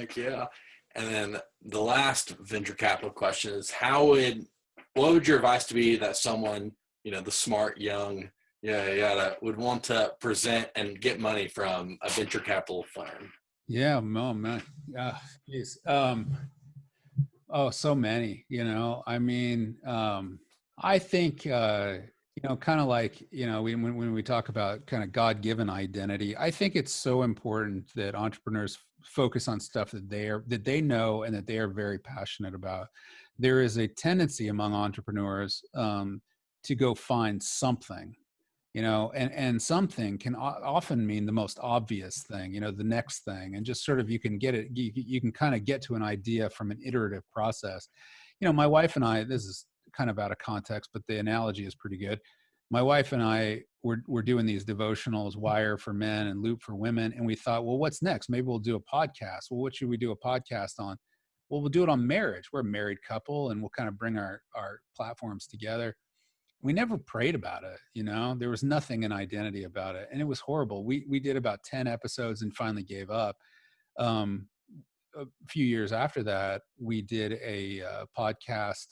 Heck yeah. And then the last venture capital question is what would your advice to be that someone, the smart, young, that would want to present and get money from a venture capital firm? Yeah, oh man. Geez. Oh, so many, I mean, I think, kind of like, when we talk about kind of God-given identity, I think it's so important that entrepreneurs focus on stuff that they know and that they are very passionate about. There is a tendency among entrepreneurs to go find something, and something can often mean the most obvious thing, the next thing, and just sort of you can get it, you can kind of get to an idea from an iterative process. My wife and I, this is kind of out of context, but the analogy is pretty good. My wife and I were doing these devotionals, Wire for Men and Loop for Women, and we thought, well, what's next? Maybe we'll do a podcast. Well, what should we do a podcast on? Well, we'll do it on marriage. We're a married couple, and we'll kind of bring our platforms together. We never prayed about it. There was nothing in identity about it, and it was horrible. We did about 10 episodes and finally gave up. A few years after that, we did a podcast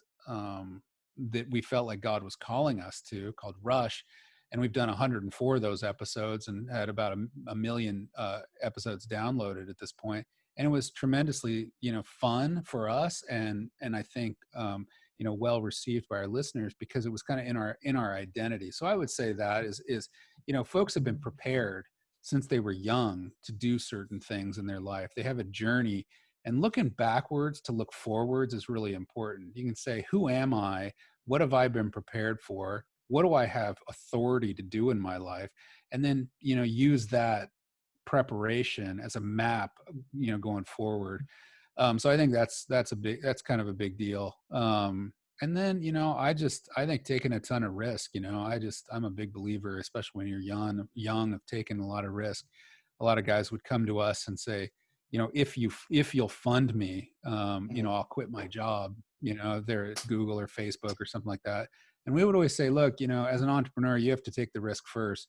that we felt like God was calling us to, called Rush, and we've done 104 of those episodes and had about a million episodes downloaded at this point. And it was tremendously fun for us, and I think well received by our listeners, because it was kind of in our identity. So I would say that is folks have been prepared since they were young to do certain things in their life. They have a journey, and looking backwards to look forwards is really important. You can say, who am I? What have I been prepared for? What do I have authority to do in my life? And then use that preparation as a map going forward. So I think that's kind of a big deal. And then I think taking a ton of risk. I'm a big believer, especially when you're young, of taking a lot of risk. A lot of guys would come to us and say, if you'll fund me, I'll quit my job, there at Google or Facebook or something like that. And we would always say, look, as an entrepreneur, you have to take the risk first.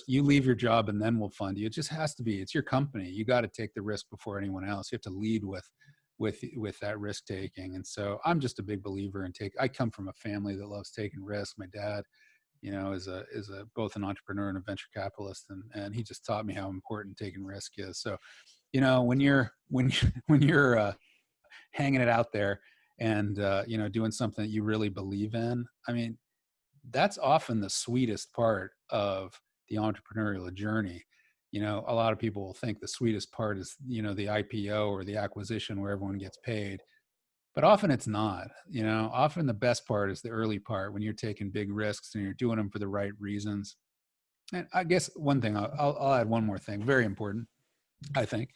You leave your job and then we'll fund you. It just has to be. It's your company. You got to take the risk before anyone else. You have to lead with that risk taking. And so I'm just a big believer in I come from a family that loves taking risks. My dad, is both an entrepreneur and a venture capitalist, and he just taught me how important taking risk is. So, when you're hanging it out there and doing something that you really believe in, I mean, that's often the sweetest part of the entrepreneurial journey. A lot of people will think the sweetest part is, the IPO or the acquisition where everyone gets paid, but often it's not. Often the best part is the early part, when you're taking big risks and you're doing them for the right reasons. And I guess one thing, I'll add one more thing, very important, I think,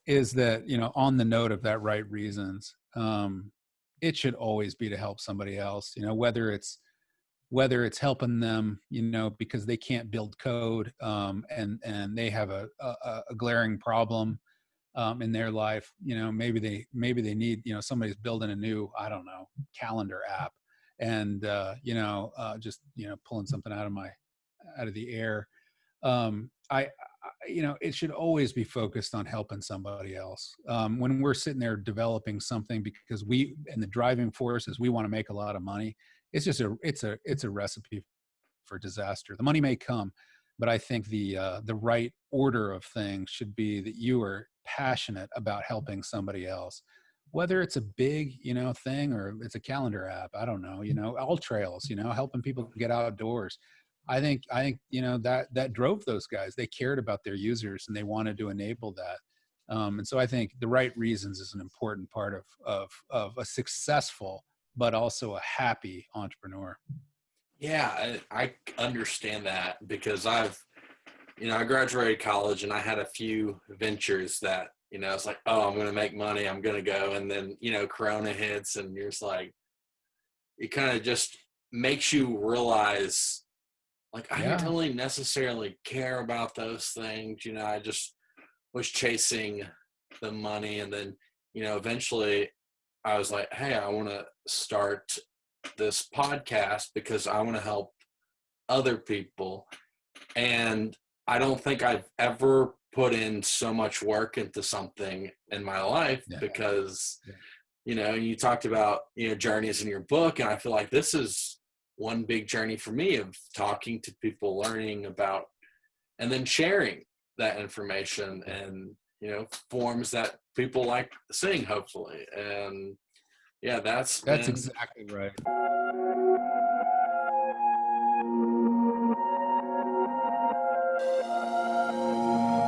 is that, on the note of that right reasons, it should always be to help somebody else, whether it's helping them, because they can't build code, and they have a glaring problem in their life. Maybe they need, somebody's building a new, I don't know, calendar app, and just pulling something out of the air. It should always be focused on helping somebody else. When we're sitting there developing something because and the driving force is we want to make a lot of money, it's just it's a recipe for disaster. The money may come, but I think the right order of things should be that you are passionate about helping somebody else, whether it's a big, thing, or it's a calendar app. I don't know, all trails, helping people get outdoors. I think, that drove those guys. They cared about their users and they wanted to enable that. And so I think the right reasons is an important part of a successful, but also a happy entrepreneur. Yeah, I understand that, because I graduated college and I had a few ventures that, it's like, oh, I'm going to make money, I'm going to go. And then, Corona hits and you're just like, it kind of just makes you realize, like, I didn't really necessarily care about those things. I just was chasing the money. And then, eventually I was like, hey, I want to start this podcast because I want to help other people. And I don't think I've ever put in so much work into something in my life because, you know, you talked about, you know, journeys in your book. And I feel like this is one big journey for me of talking to people, learning about, and then sharing that information and, you know, forms that people like seeing, hopefully. And yeah, that's exactly right.